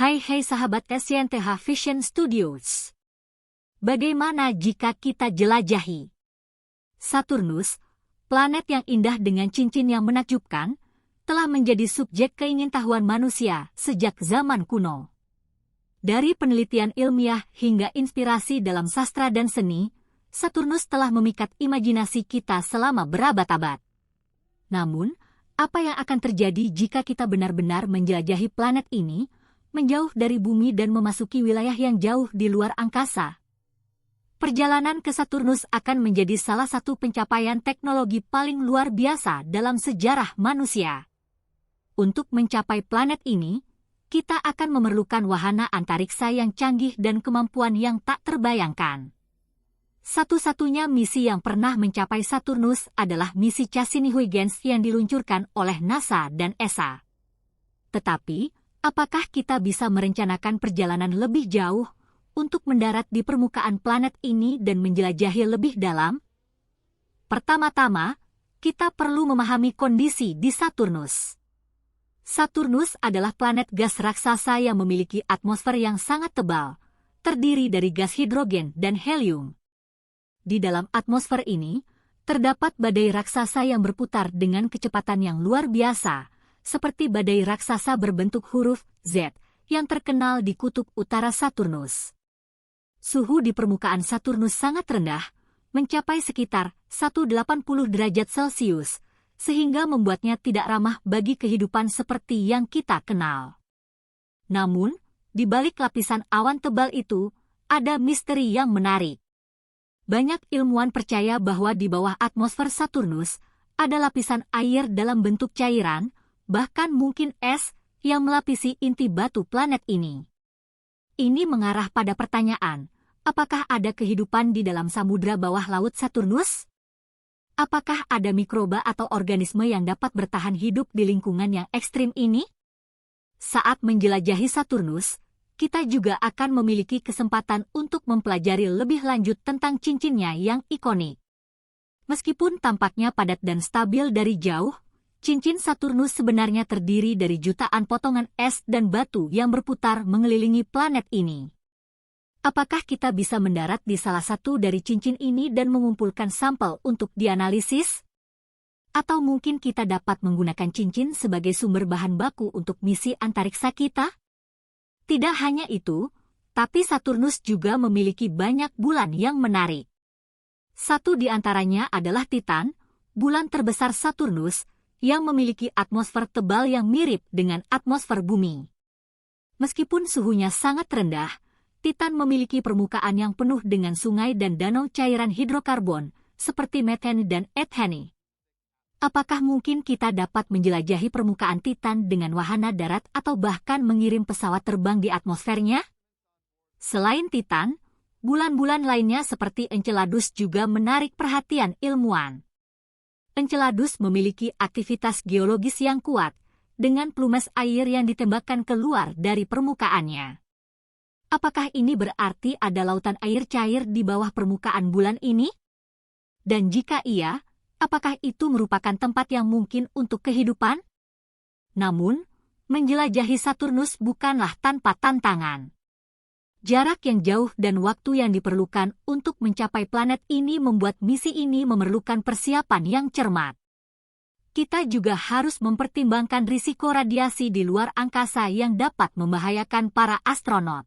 Hai sahabat SYNTH Vision Studios. Bagaimana jika kita jelajahi Saturnus, planet yang indah dengan cincin yang menakjubkan, telah menjadi subjek keingintahuan manusia sejak zaman kuno. Dari penelitian ilmiah hingga inspirasi dalam sastra dan seni, Saturnus telah memikat imajinasi kita selama berabad-abad. Namun, apa yang akan terjadi jika kita benar-benar menjelajahi planet ini, menjauh dari bumi dan memasuki wilayah yang jauh di luar angkasa? Perjalanan ke Saturnus akan menjadi salah satu pencapaian teknologi paling luar biasa dalam sejarah manusia. Untuk mencapai planet ini, kita akan memerlukan wahana antariksa yang canggih dan kemampuan yang tak terbayangkan. Satu-satunya misi yang pernah mencapai Saturnus adalah misi Cassini-Huygens yang diluncurkan oleh NASA dan ESA. Tetapi, apakah kita bisa merencanakan perjalanan lebih jauh untuk mendarat di permukaan planet ini dan menjelajahi lebih dalam? Pertama-tama, kita perlu memahami kondisi di Saturnus. Saturnus adalah planet gas raksasa yang memiliki atmosfer yang sangat tebal, terdiri dari gas hidrogen dan helium. Di dalam atmosfer ini, terdapat badai raksasa yang berputar dengan kecepatan yang luar biasa, seperti badai raksasa berbentuk huruf Z yang terkenal di kutub utara Saturnus. Suhu di permukaan Saturnus sangat rendah, mencapai sekitar 180 derajat Celcius, sehingga membuatnya tidak ramah bagi kehidupan seperti yang kita kenal. Namun, di balik lapisan awan tebal itu, ada misteri yang menarik. Banyak ilmuwan percaya bahwa di bawah atmosfer Saturnus ada lapisan air dalam bentuk cairan, bahkan mungkin es, yang melapisi inti batu planet ini. Ini mengarah pada pertanyaan, apakah ada kehidupan di dalam samudra bawah laut Saturnus? Apakah ada mikroba atau organisme yang dapat bertahan hidup di lingkungan yang ekstrim ini? Saat menjelajahi Saturnus, kita juga akan memiliki kesempatan untuk mempelajari lebih lanjut tentang cincinnya yang ikonik. Meskipun tampaknya padat dan stabil dari jauh, cincin Saturnus sebenarnya terdiri dari jutaan potongan es dan batu yang berputar mengelilingi planet ini. Apakah kita bisa mendarat di salah satu dari cincin ini dan mengumpulkan sampel untuk dianalisis? Atau mungkin kita dapat menggunakan cincin sebagai sumber bahan baku untuk misi antariksa kita? Tidak hanya itu, tapi Saturnus juga memiliki banyak bulan yang menarik. Satu di antaranya adalah Titan, bulan terbesar Saturnus, yang memiliki atmosfer tebal yang mirip dengan atmosfer bumi. Meskipun suhunya sangat rendah, Titan memiliki permukaan yang penuh dengan sungai dan danau cairan hidrokarbon, seperti metane dan ethane. Apakah mungkin kita dapat menjelajahi permukaan Titan dengan wahana darat atau bahkan mengirim pesawat terbang di atmosfernya? Selain Titan, bulan-bulan lainnya seperti Enceladus juga menarik perhatian ilmuwan. Enceladus memiliki aktivitas geologis yang kuat, dengan plumes air yang ditembakkan keluar dari permukaannya. Apakah ini berarti ada lautan air cair di bawah permukaan bulan ini? Dan jika iya, apakah itu merupakan tempat yang mungkin untuk kehidupan? Namun, menjelajahi Saturnus bukanlah tanpa tantangan. Jarak yang jauh dan waktu yang diperlukan untuk mencapai planet ini membuat misi ini memerlukan persiapan yang cermat. Kita juga harus mempertimbangkan risiko radiasi di luar angkasa yang dapat membahayakan para astronot.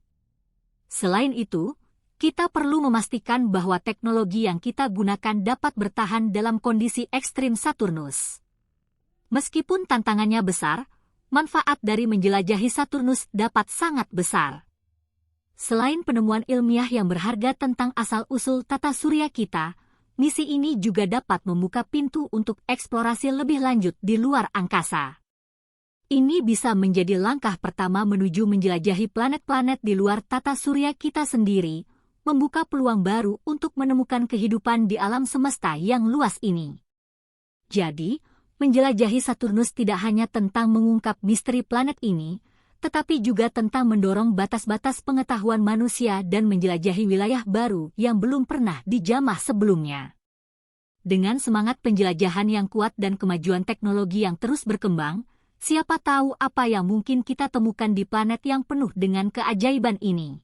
Selain itu, kita perlu memastikan bahwa teknologi yang kita gunakan dapat bertahan dalam kondisi ekstrim Saturnus. Meskipun tantangannya besar, manfaat dari menjelajahi Saturnus dapat sangat besar. Selain penemuan ilmiah yang berharga tentang asal-usul tata surya kita, misi ini juga dapat membuka pintu untuk eksplorasi lebih lanjut di luar angkasa. Ini bisa menjadi langkah pertama menuju menjelajahi planet-planet di luar tata surya kita sendiri, membuka peluang baru untuk menemukan kehidupan di alam semesta yang luas ini. Jadi, menjelajahi Saturnus tidak hanya tentang mengungkap misteri planet ini, tetapi juga tentang mendorong batas-batas pengetahuan manusia dan menjelajahi wilayah baru yang belum pernah dijamah sebelumnya. Dengan semangat penjelajahan yang kuat dan kemajuan teknologi yang terus berkembang, Siapa tahu apa yang mungkin kita temukan di planet yang penuh dengan keajaiban ini.